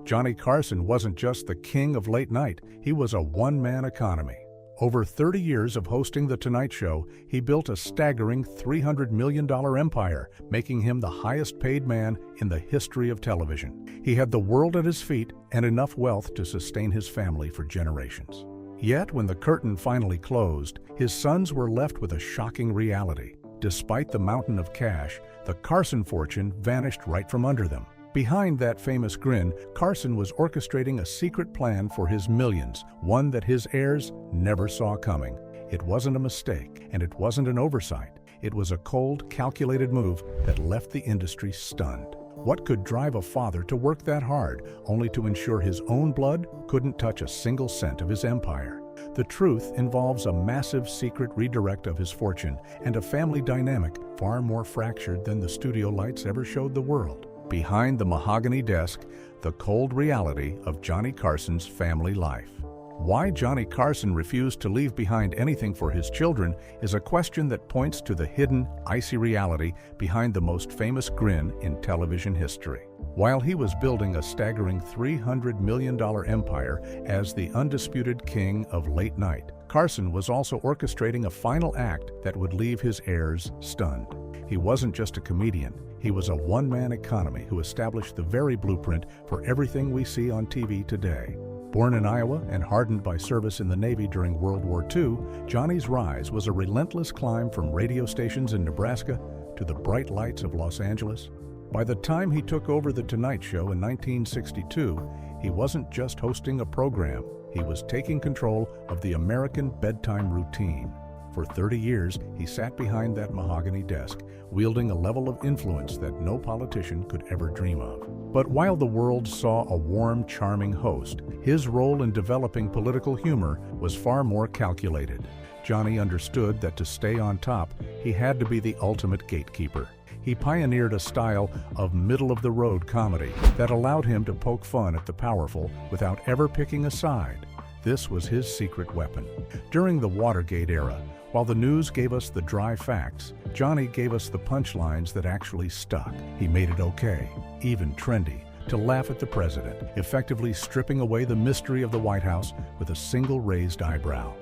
Johnny Carson wasn't just the king of late night, he was a one-man economy. Over 30 years of hosting The Tonight Show, he built a staggering $300 million empire, making him the highest-paid man in the history of television. He had the world at his feet and enough wealth to sustain his family for generations. Yet, when the curtain finally closed, his sons were left with a shocking reality. Despite the mountain of cash, the Carson fortune vanished right from under them. Behind that famous grin, Carson was orchestrating a secret plan for his millions, one that his heirs never saw coming. It wasn't a mistake, and it wasn't an oversight. It was a cold, calculated move that left the industry stunned. What could drive a father to work that hard, only to ensure his own blood couldn't touch a single cent of his empire? The truth involves a massive secret redirect of his fortune and a family dynamic far more fractured than the studio lights ever showed the world. Behind the mahogany desk, the cold reality of Johnny Carson's family life. Why Johnny Carson refused to leave behind anything for his children is a question that points to the hidden, icy reality behind the most famous grin in television history. While he was building a staggering $300 million empire as the undisputed king of late night, Carson was also orchestrating a final act that would leave his heirs stunned. He wasn't just a comedian, he was a one-man economy who established the very blueprint for everything we see on TV today. Born in Iowa and hardened by service in the Navy during World War II, Johnny's rise was a relentless climb from radio stations in Nebraska to the bright lights of Los Angeles. By the time he took over The Tonight Show in 1962, he wasn't just hosting a program, he was taking control of the American bedtime routine. For 30 years, he sat behind that mahogany desk, wielding a level of influence that no politician could ever dream of. But while the world saw a warm, charming host, his role in developing political humor was far more calculated. Johnny understood that to stay on top, he had to be the ultimate gatekeeper. He pioneered a style of middle-of-the-road comedy that allowed him to poke fun at the powerful without ever picking a side. This was his secret weapon. During the Watergate era, while the news gave us the dry facts, Johnny gave us the punchlines that actually stuck. He made it okay, even trendy, to laugh at the president, effectively stripping away the mystery of the White House with a single raised eyebrow.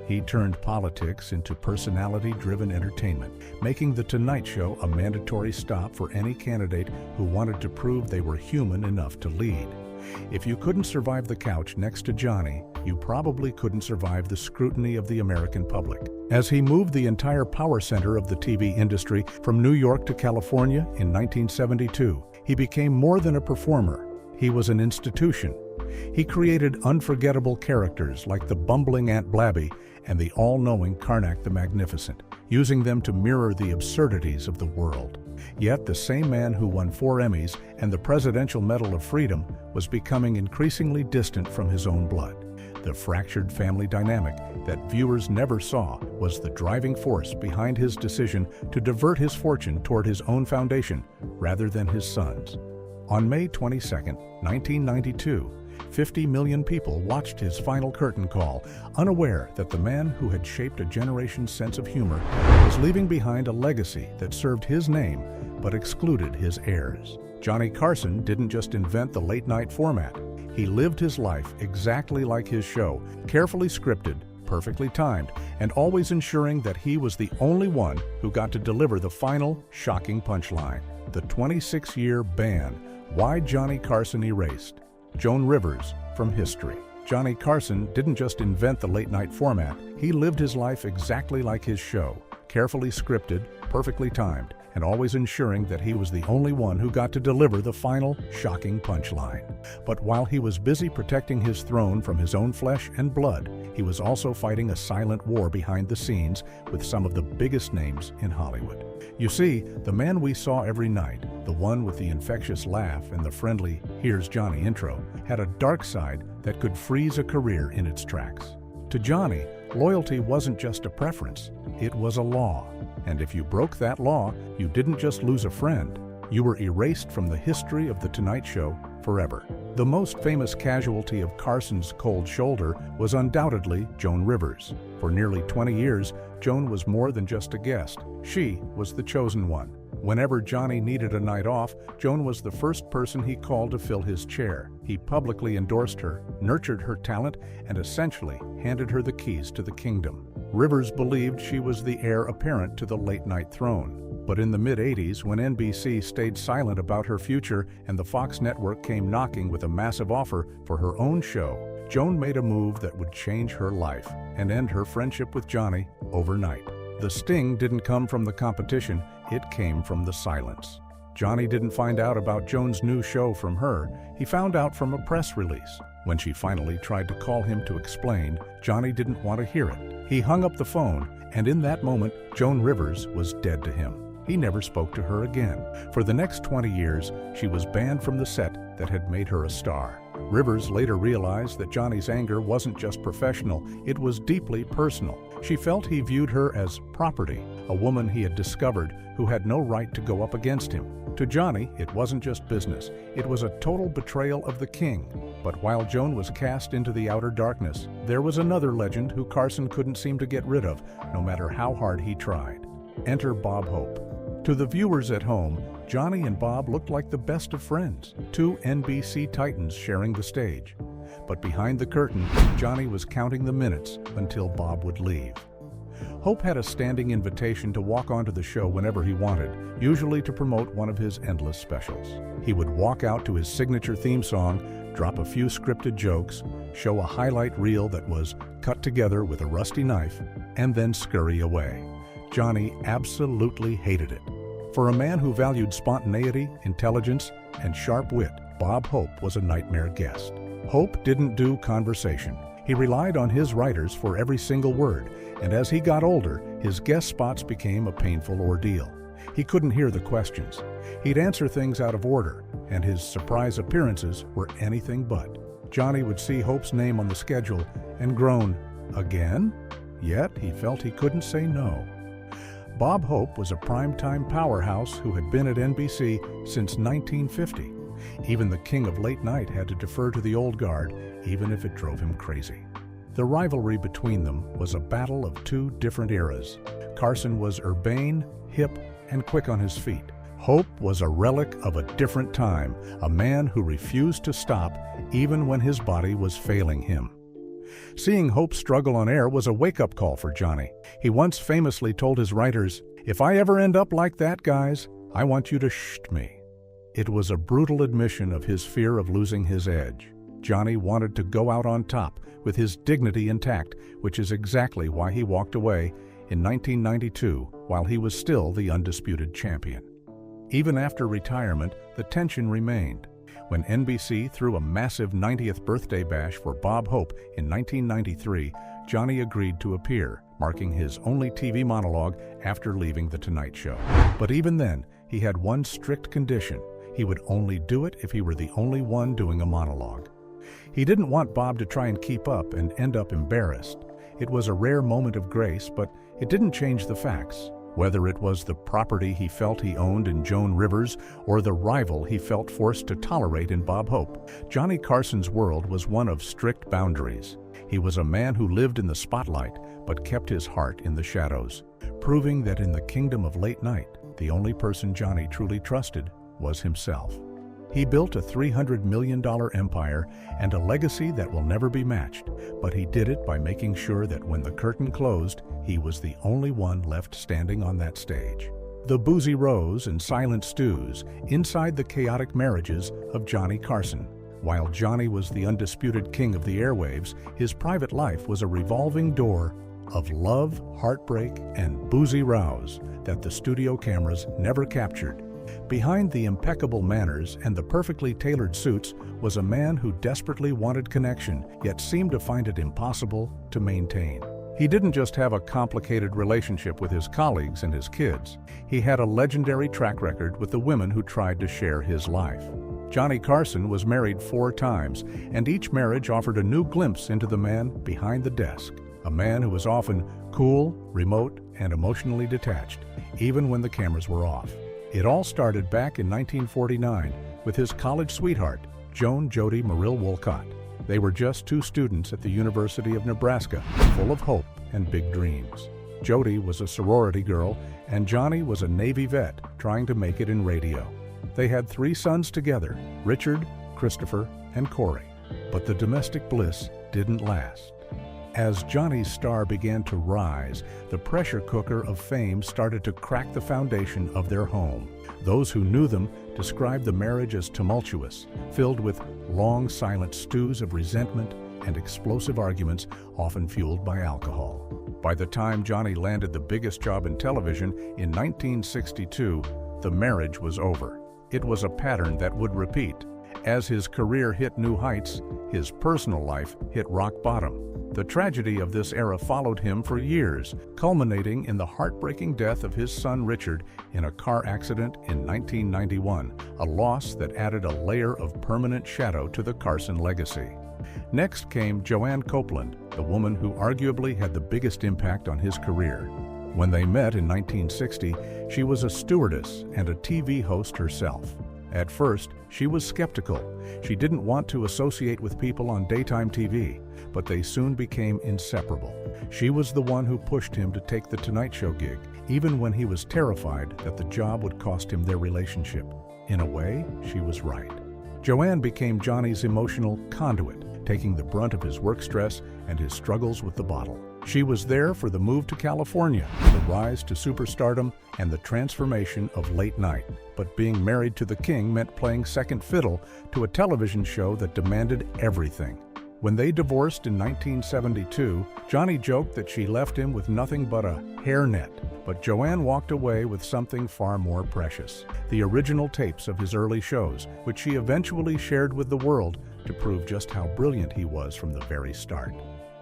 He turned politics into personality-driven entertainment, making The Tonight Show a mandatory stop for any candidate who wanted to prove they were human enough to lead. If you couldn't survive the couch next to Johnny, you probably couldn't survive the scrutiny of the American public. As he moved the entire power center of the TV industry from New York to California in 1972, he became more than a performer. He was an institution. He created unforgettable characters like the bumbling Aunt Blabby and the all-knowing Karnak the Magnificent, using them to mirror the absurdities of the world. Yet the same man who won 4 Emmys and the Presidential Medal of Freedom was becoming increasingly distant from his own blood. The fractured family dynamic that viewers never saw was the driving force behind his decision to divert his fortune toward his own foundation rather than his son's. On May 22, 1992, 50 million people watched his final curtain call, unaware that the man who had shaped a generation's sense of humor was leaving behind a legacy that served his name but excluded his heirs. Johnny Carson didn't just invent the late-night format. He lived his life exactly like his show, carefully scripted, perfectly timed, and always ensuring that he was the only one who got to deliver the final, shocking punchline. The 26-year ban, Why Johnny Carson Erased. Joan Rivers from history. Johnny Carson didn't just invent the late-night format, he lived his life exactly like his show, carefully scripted, perfectly timed, and always ensuring that he was the only one who got to deliver the final, shocking punchline. But while he was busy protecting his throne from his own flesh and blood, he was also fighting a silent war behind the scenes with some of the biggest names in Hollywood. You see, the man we saw every night, the one with the infectious laugh and the friendly "Here's Johnny" intro, had a dark side that could freeze a career in its tracks. To Johnny, loyalty wasn't just a preference, it was a law. And if you broke that law, you didn't just lose a friend, you were erased from the history of The Tonight Show forever. The most famous casualty of Carson's cold shoulder was undoubtedly Joan Rivers. For nearly 20 years, Joan was more than just a guest. She was the chosen one. Whenever Johnny needed a night off, Joan was the first person he called to fill his chair. He publicly endorsed her, nurtured her talent, and essentially handed her the keys to the kingdom. Rivers believed she was the heir apparent to the late-night throne. But in the mid-'80s, when NBC stayed silent about her future and the Fox network came knocking with a massive offer for her own show, Joan made a move that would change her life and end her friendship with Johnny overnight. The sting didn't come from the competition, it came from the silence. Johnny didn't find out about Joan's new show from her, he found out from a press release. When she finally tried to call him to explain, Johnny didn't want to hear it. He hung up the phone, and in that moment, Joan Rivers was dead to him. He never spoke to her again. For the next 20 years, she was banned from the set that had made her a star. Rivers later realized that Johnny's anger wasn't just professional, it was deeply personal. She felt he viewed her as property, a woman he had discovered who had no right to go up against him. To Johnny, it wasn't just business, it was a total betrayal of the king. But while Joan was cast into the outer darkness, there was another legend who Carson couldn't seem to get rid of, no matter how hard he tried. Enter Bob Hope. To the viewers at home, Johnny and Bob looked like the best of friends, two NBC titans sharing the stage. But behind the curtain, Johnny was counting the minutes until Bob would leave. Hope had a standing invitation to walk onto the show whenever he wanted, usually to promote one of his endless specials. He would walk out to his signature theme song, drop a few scripted jokes, show a highlight reel that was cut together with a rusty knife, and then scurry away. Johnny absolutely hated it. For a man who valued spontaneity, intelligence, and sharp wit, Bob Hope was a nightmare guest. Hope didn't do conversation. He relied on his writers for every single word, and as he got older, his guest spots became a painful ordeal. He couldn't hear the questions. He'd answer things out of order, and his surprise appearances were anything but. Johnny would see Hope's name on the schedule and groan, "Again?" Yet he felt he couldn't say no. Bob Hope was a primetime powerhouse who had been at NBC since 1950. Even the king of late night had to defer to the old guard, even if it drove him crazy. The rivalry between them was a battle of two different eras. Carson was urbane, hip, and quick on his feet. Hope was a relic of a different time, a man who refused to stop even when his body was failing him. Seeing Hope struggle on air was a wake-up call for Johnny. He once famously told his writers, "If I ever end up like that, guys, I want you to sht me." It was a brutal admission of his fear of losing his edge. Johnny wanted to go out on top, with his dignity intact, which is exactly why he walked away in 1992, while he was still the undisputed champion. Even after retirement, the tension remained. When NBC threw a massive 90th birthday bash for Bob Hope in 1993, Johnny agreed to appear, marking his only TV monologue after leaving The Tonight Show. But even then, he had one strict condition. He would only do it if he were the only one doing a monologue. He didn't want Bob to try and keep up and end up embarrassed. It was a rare moment of grace, but it didn't change the facts. Whether it was the property he felt he owned in Joan Rivers or the rival he felt forced to tolerate in Bob Hope, Johnny Carson's world was one of strict boundaries. He was a man who lived in the spotlight but kept his heart in the shadows, proving that in the kingdom of late night, the only person Johnny truly trusted was himself. He built a $300 million empire and a legacy that will never be matched, but he did it by making sure that when the curtain closed, he was the only one left standing on that stage. The boozy rows and silent stews inside the chaotic marriages of Johnny Carson. While Johnny was the undisputed king of the airwaves, his private life was a revolving door of love, heartbreak, and boozy rows that the studio cameras never captured. Behind the impeccable manners and the perfectly tailored suits was a man who desperately wanted connection, yet seemed to find it impossible to maintain. He didn't just have a complicated relationship with his colleagues and his kids. He had a legendary track record with the women who tried to share his life. Johnny Carson was married 4 times, and each marriage offered a new glimpse into the man behind the desk. A man who was often cool, remote, and emotionally detached, even when the cameras were off. It all started back in 1949 with his college sweetheart, Joan Jody Marill Wolcott. They were just 2 students at the University of Nebraska, full of hope and big dreams. Jody was a sorority girl, and Johnny was a Navy vet trying to make it in radio. They had 3 sons together, Richard, Christopher, and Corey. But the domestic bliss didn't last. As Johnny's star began to rise, the pressure cooker of fame started to crack the foundation of their home. Those who knew them described the marriage as tumultuous, filled with long silent stews of resentment and explosive arguments, often fueled by alcohol. By the time Johnny landed the biggest job in television in 1962, the marriage was over. It was a pattern that would repeat. As his career hit new heights, his personal life hit rock bottom. The tragedy of this era followed him for years, culminating in the heartbreaking death of his son Richard in a car accident in 1991, a loss that added a layer of permanent shadow to the Carson legacy. Next came Joanne Copeland, the woman who arguably had the biggest impact on his career. When they met in 1960, she was a stewardess and a TV host herself. At first, she was skeptical. She didn't want to associate with people on daytime TV, but they soon became inseparable. She was the one who pushed him to take the Tonight Show gig, even when he was terrified that the job would cost him their relationship. In a way, she was right. Joanne became Johnny's emotional conduit, taking the brunt of his work stress and his struggles with the bottle. She was there for the move to California, the rise to superstardom, and the transformation of late night. But being married to the king meant playing second fiddle to a television show that demanded everything. When they divorced in 1972, Johnny joked that she left him with nothing but a hairnet. But Joanne walked away with something far more precious: the original tapes of his early shows, which she eventually shared with the world to prove just how brilliant he was from the very start.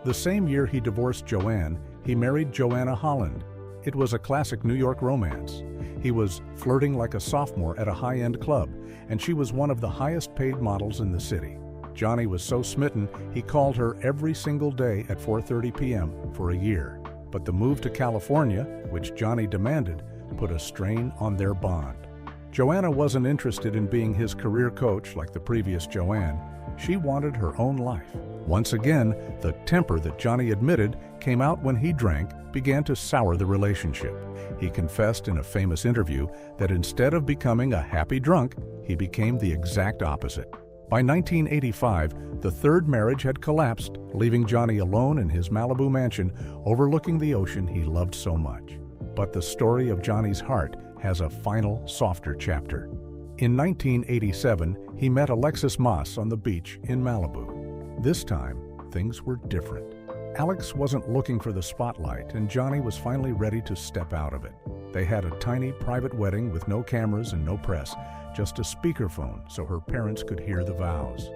The same year he divorced Joanne, he married Joanna Holland. It was a classic New York romance. He was flirting like a sophomore at a high-end club, and she was one of the highest-paid models in the city. Johnny was so smitten, he called her every single day at 4:30 p.m. for a year. But the move to California, which Johnny demanded, put a strain on their bond. Joanna wasn't interested in being his career coach like the previous Joanne. She wanted her own life. Once again, the temper that Johnny admitted came out when he drank began to sour the relationship. He confessed in a famous interview that instead of becoming a happy drunk, he became the exact opposite. By 1985, the third marriage had collapsed, leaving Johnny alone in his Malibu mansion overlooking the ocean he loved so much. But the story of Johnny's heart has a final, softer chapter. In 1987, he met Alexis Moss on the beach in Malibu. This time, things were different. Alex wasn't looking for the spotlight, and Johnny was finally ready to step out of it. They had a tiny private wedding with no cameras and no press, just a speakerphone so her parents could hear the vows.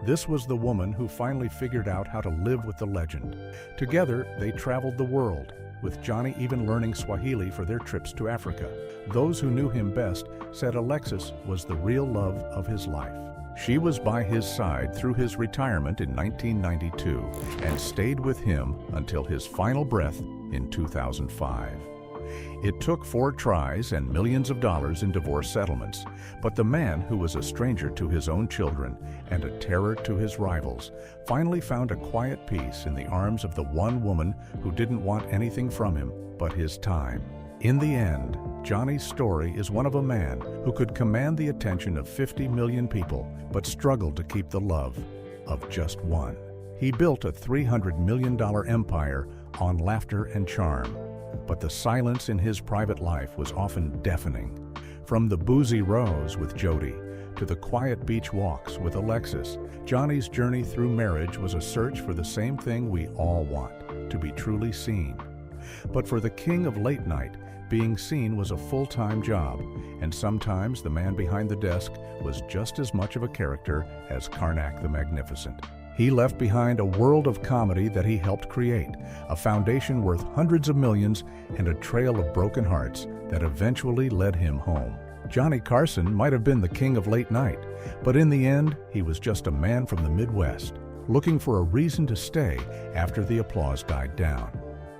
This was the woman who finally figured out how to live with the legend. Together, they traveled the world, with Johnny even learning Swahili for their trips to Africa. Those who knew him best said Alexis was the real love of his life. She was by his side through his retirement in 1992 and stayed with him until his final breath in 2005. It took 4 tries and millions of dollars in divorce settlements, but the man who was a stranger to his own children and a terror to his rivals finally found a quiet peace in the arms of the one woman who didn't want anything from him but his time. In the end, Johnny's story is one of a man who could command the attention of 50 million people but struggled to keep the love of just one. He built a $300 million empire on laughter and charm, but the silence in his private life was often deafening. From the boozy rows with Jody to the quiet beach walks with Alexis, Johnny's journey through marriage was a search for the same thing we all want: to be truly seen. But for the king of late night, being seen was a full-time job, and sometimes the man behind the desk was just as much of a character as Karnak the Magnificent. He left behind a world of comedy that he helped create, a foundation worth hundreds of millions, and a trail of broken hearts that eventually led him home. Johnny Carson might have been the king of late night, but in the end, he was just a man from the Midwest, looking for a reason to stay after the applause died down.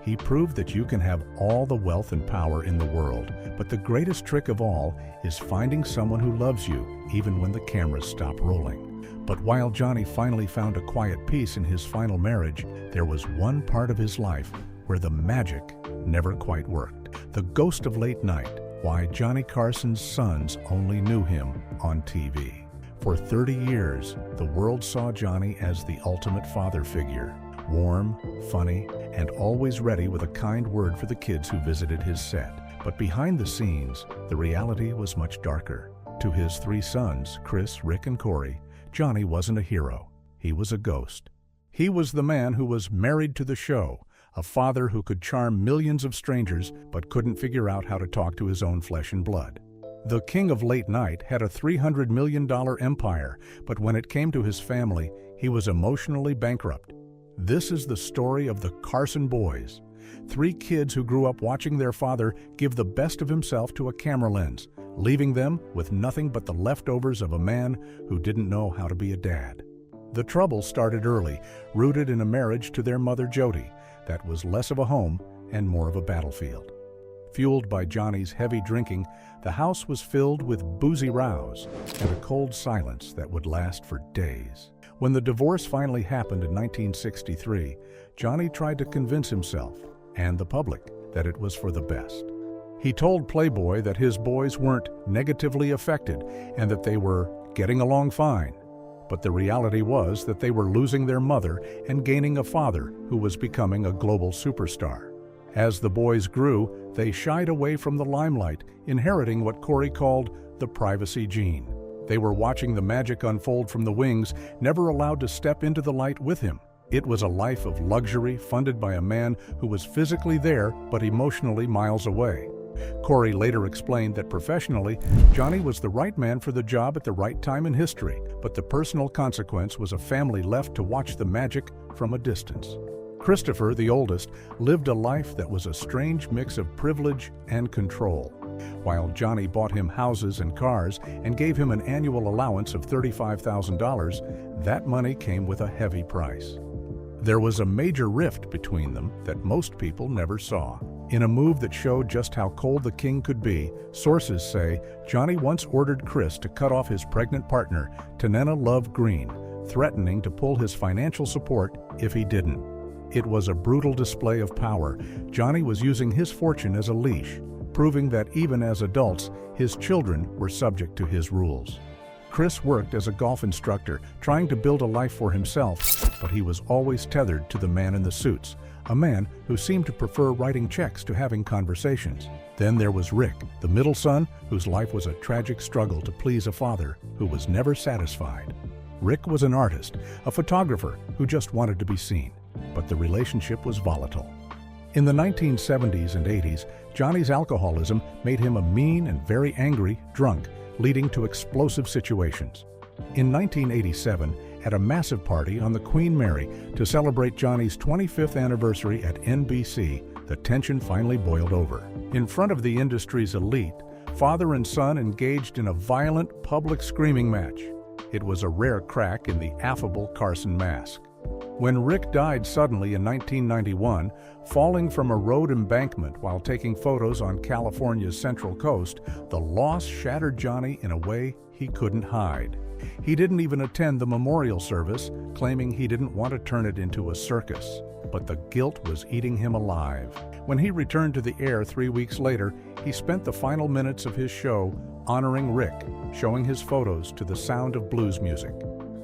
He proved that you can have all the wealth and power in the world, but the greatest trick of all is finding someone who loves you even when the cameras stop rolling. But while Johnny finally found a quiet peace in his final marriage, there was one part of his life where the magic never quite worked. The Ghost of Late Night, why Johnny Carson's sons only knew him on TV. For 30 years, the world saw Johnny as the ultimate father figure. Warm, funny, and always ready with a kind word for the kids who visited his set. But behind the scenes, the reality was much darker. To his 3 sons, Chris, Rick, and Corey, Johnny wasn't a hero. He was a ghost. He was the man who was married to the show, a father who could charm millions of strangers but couldn't figure out how to talk to his own flesh and blood. The King of Late Night had a $300 million empire, but when it came to his family, he was emotionally bankrupt. This is the story of the Carson boys, 3 kids who grew up watching their father give the best of himself to a camera lens, leaving them with nothing but the leftovers of a man who didn't know how to be a dad. The trouble started early, rooted in a marriage to their mother Jody that was less of a home and more of a battlefield. Fueled by Johnny's heavy drinking, the house was filled with boozy rows and a cold silence that would last for days. When the divorce finally happened in 1963, Johnny tried to convince himself and the public that it was for the best. He told Playboy that his boys weren't negatively affected and that they were getting along fine. But the reality was that they were losing their mother and gaining a father who was becoming a global superstar. As the boys grew, they shied away from the limelight, inheriting what Corey called the privacy gene. They were watching the magic unfold from the wings, never allowed to step into the light with him. It was a life of luxury funded by a man who was physically there but emotionally miles away. Corey later explained that professionally, Johnny was the right man for the job at the right time in history, but the personal consequence was a family left to watch the magic from a distance. Christopher, the oldest, lived a life that was a strange mix of privilege and control. While Johnny bought him houses and cars and gave him an annual allowance of $35,000, that money came with a heavy price. There was a major rift between them that most people never saw. In a move that showed just how cold the king could be, sources say Johnny once ordered Chris to cut off his pregnant partner, Tanena Love Green, threatening to pull his financial support if he didn't. It was a brutal display of power. Johnny was using his fortune as a leash, proving that even as adults, his children were subject to his rules. Chris worked as a golf instructor, trying to build a life for himself, but he was always tethered to the man in the suits, a man who seemed to prefer writing checks to having conversations. Then there was Rick, the middle son, whose life was a tragic struggle to please a father who was never satisfied. Rick was an artist, a photographer who just wanted to be seen, but the relationship was volatile. In the 1970s and 80s, Johnny's alcoholism made him a mean and very angry drunk, leading to explosive situations. In 1987, at a massive party on the Queen Mary to celebrate Johnny's 25th anniversary at NBC, the tension finally boiled over. In front of the industry's elite, father and son engaged in a violent public screaming match. It was a rare crack in the affable Carson mask. When Rick died suddenly in 1991, falling from a road embankment while taking photos on California's Central Coast, the loss shattered Johnny in a way he couldn't hide. He didn't even attend the memorial service, claiming he didn't want to turn it into a circus. But the guilt was eating him alive. When he returned to the air 3 weeks later, he spent the final minutes of his show honoring Rick, showing his photos to the sound of blues music.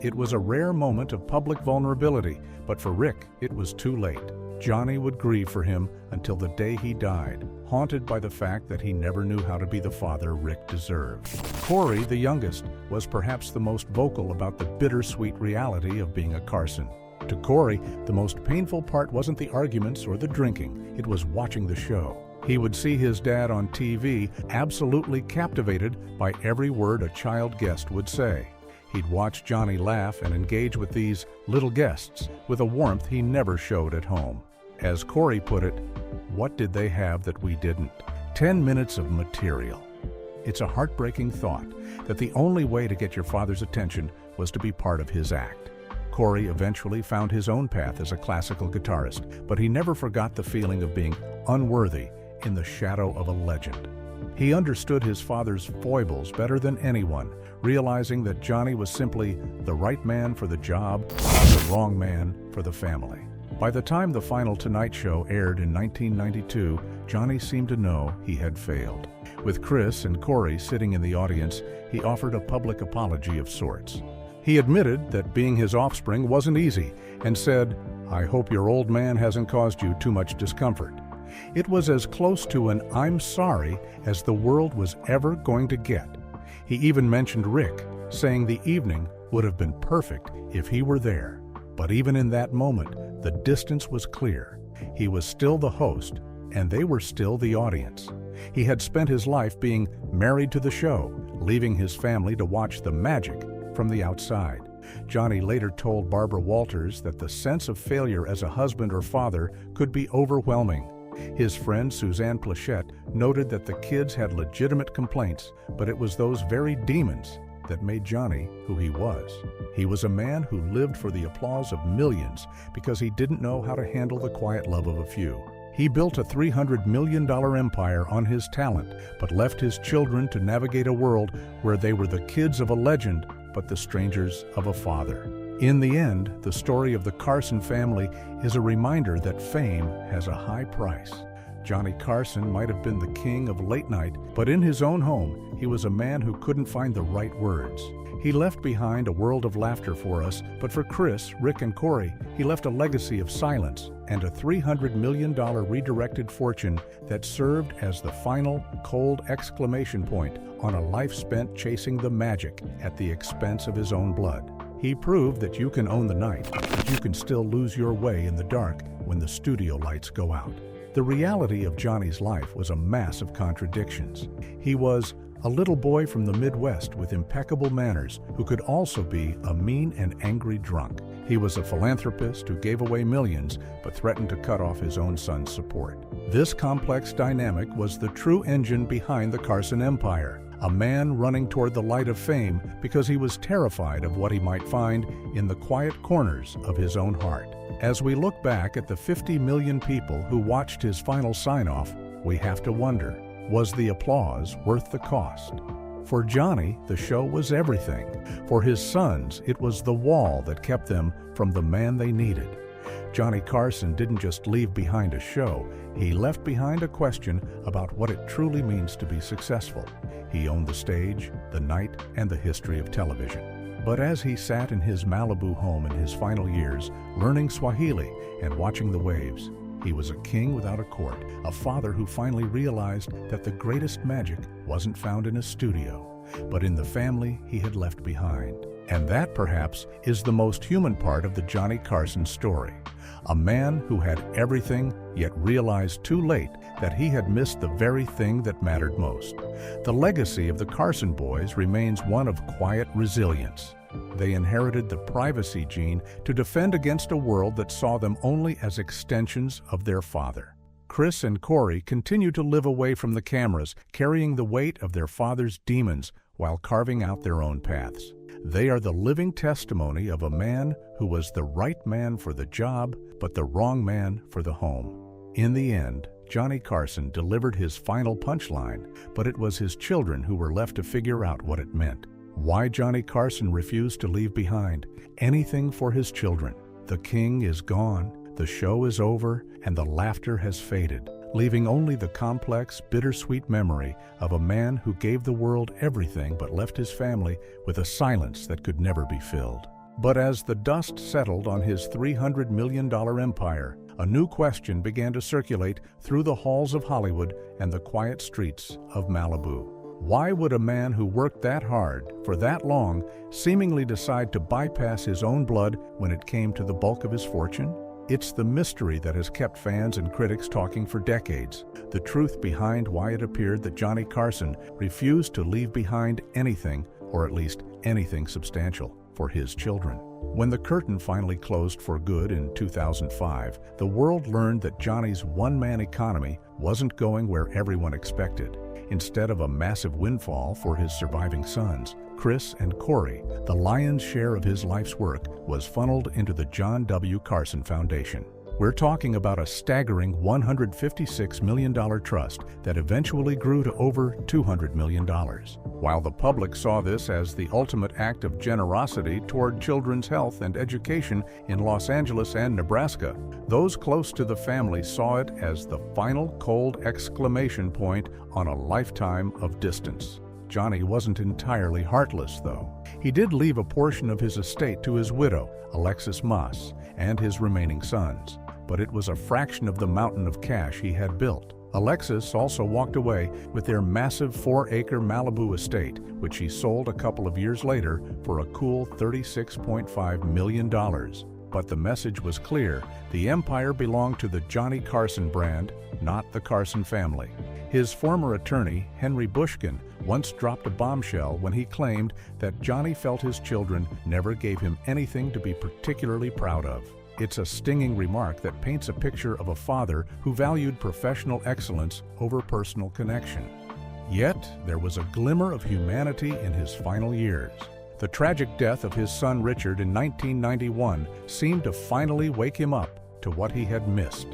It was a rare moment of public vulnerability, but for Rick, it was too late. Johnny would grieve for him until the day he died, haunted by the fact that he never knew how to be the father Rick deserved. Corey, the youngest, was perhaps the most vocal about the bittersweet reality of being a Carson. To Corey, the most painful part wasn't the arguments or the drinking, it was watching the show. He would see his dad on TV, absolutely captivated by every word a child guest would say. He'd watch Johnny laugh and engage with these little guests with a warmth he never showed at home. As Corey put it, what did they have that we didn't? 10 minutes of material. It's a heartbreaking thought that the only way to get your father's attention was to be part of his act. Corey eventually found his own path as a classical guitarist, but he never forgot the feeling of being unworthy in the shadow of a legend. He understood his father's foibles better than anyone, realizing that Johnny was simply the right man for the job, not the wrong man for the family. By the time the final Tonight Show aired in 1992, Johnny seemed to know he had failed. With Chris and Corey sitting in the audience, he offered a public apology of sorts. He admitted that being his offspring wasn't easy and said, "I hope your old man hasn't caused you too much discomfort." It was as close to an "I'm sorry" as the world was ever going to get. He even mentioned Rick, saying the evening would have been perfect if he were there. But even in that moment, the distance was clear. He was still the host, and they were still the audience. He had spent his life being married to the show, leaving his family to watch the magic from the outside. Johnny later told Barbara Walters that the sense of failure as a husband or father could be overwhelming. His friend Suzanne Plachette noted that the kids had legitimate complaints, but it was those very demons that made Johnny who he was. He was a man who lived for the applause of millions because he didn't know how to handle the quiet love of a few. He built a $300 million empire on his talent, but left his children to navigate a world where they were the kids of a legend, but the strangers of a father. In the end, the story of the Carson family is a reminder that fame has a high price. Johnny Carson might have been the king of late night, but in his own home, he was a man who couldn't find the right words. He left behind a world of laughter for us, but for Chris, Rick, and Corey, he left a legacy of silence and a $300 million redirected fortune that served as the final, cold exclamation point on a life spent chasing the magic at the expense of his own blood. He proved that you can own the night, but you can still lose your way in the dark when the studio lights go out. The reality of Johnny's life was a mass of contradictions. He was a little boy from the Midwest with impeccable manners who could also be a mean and angry drunk. He was a philanthropist who gave away millions but threatened to cut off his own son's support. This complex dynamic was the true engine behind the Carson empire. A man running toward the light of fame because he was terrified of what he might find in the quiet corners of his own heart. As we look back at the 50 million people who watched his final sign-off, we have to wonder, was the applause worth the cost? For Johnny, the show was everything. For his sons, it was the wall that kept them from the man they needed. Johnny Carson didn't just leave behind a show, he left behind a question about what it truly means to be successful. He owned the stage, the night, and the history of television. But as he sat in his Malibu home in his final years, learning Swahili and watching the waves, he was a king without a court, a father who finally realized that the greatest magic wasn't found in a studio, but in the family he had left behind. And that, perhaps, is the most human part of the Johnny Carson story. A man who had everything, yet realized too late that he had missed the very thing that mattered most. The legacy of the Carson boys remains one of quiet resilience. They inherited the privacy gene to defend against a world that saw them only as extensions of their father. Chris and Corey continue to live away from the cameras, carrying the weight of their father's demons while carving out their own paths. They are the living testimony of a man who was the right man for the job, but the wrong man for the home. In the end, Johnny Carson delivered his final punchline, but it was his children who were left to figure out what it meant. Why Johnny Carson refused to leave behind anything for his children. The king is gone, the show is over, and the laughter has faded, leaving only the complex, bittersweet memory of a man who gave the world everything but left his family with a silence that could never be filled. But as the dust settled on his $300 million empire, a new question began to circulate through the halls of Hollywood and the quiet streets of Malibu. Why would a man who worked that hard for that long seemingly decide to bypass his own blood when it came to the bulk of his fortune? It's the mystery that has kept fans and critics talking for decades, the truth behind why it appeared that Johnny Carson refused to leave behind anything, or at least anything substantial, for his children. When the curtain finally closed for good in 2005, the world learned that Johnny's one-man economy wasn't going where everyone expected. Instead of a massive windfall for his surviving sons, Chris and Corey, the lion's share of his life's work was funneled into the John W. Carson Foundation. We're talking about a staggering $156 million trust that eventually grew to over $200 million. While the public saw this as the ultimate act of generosity toward children's health and education in Los Angeles and Nebraska, those close to the family saw it as the final cold exclamation point on a lifetime of distance. Johnny wasn't entirely heartless, though. He did leave a portion of his estate to his widow, Alexis Moss, and his remaining sons, but it was a fraction of the mountain of cash he had built. Alexis also walked away with their massive 4-acre Malibu estate, which she sold a couple of years later for a cool $36.5 million. But the message was clear: the empire belonged to the Johnny Carson brand, not the Carson family. His former attorney, Henry Bushkin, once dropped a bombshell when he claimed that Johnny felt his children never gave him anything to be particularly proud of. It's a stinging remark that paints a picture of a father who valued professional excellence over personal connection. Yet, there was a glimmer of humanity in his final years. The tragic death of his son Richard in 1991 seemed to finally wake him up to what he had missed.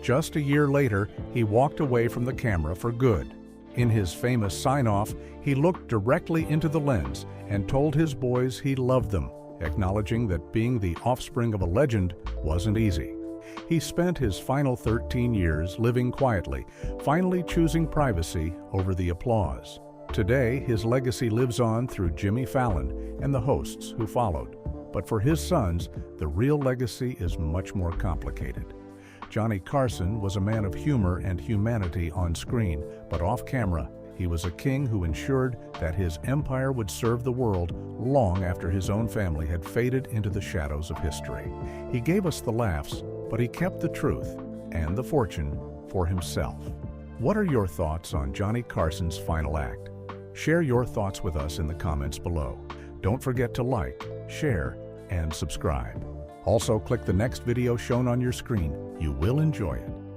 Just a year later, he walked away from the camera for good. In his famous sign-off, he looked directly into the lens and told his boys he loved them, acknowledging that being the offspring of a legend wasn't easy. He spent his final 13 years living quietly, finally choosing privacy over the applause. Today, his legacy lives on through Jimmy Fallon and the hosts who followed. But for his sons, the real legacy is much more complicated. Johnny Carson was a man of humor and humanity on screen, but off camera, he was a king who ensured that his empire would serve the world long after his own family had faded into the shadows of history. He gave us the laughs, but he kept the truth and the fortune for himself. What are your thoughts on Johnny Carson's final act? Share your thoughts with us in the comments below. Don't forget to like, share, and subscribe. Also, click the next video shown on your screen. You will enjoy it.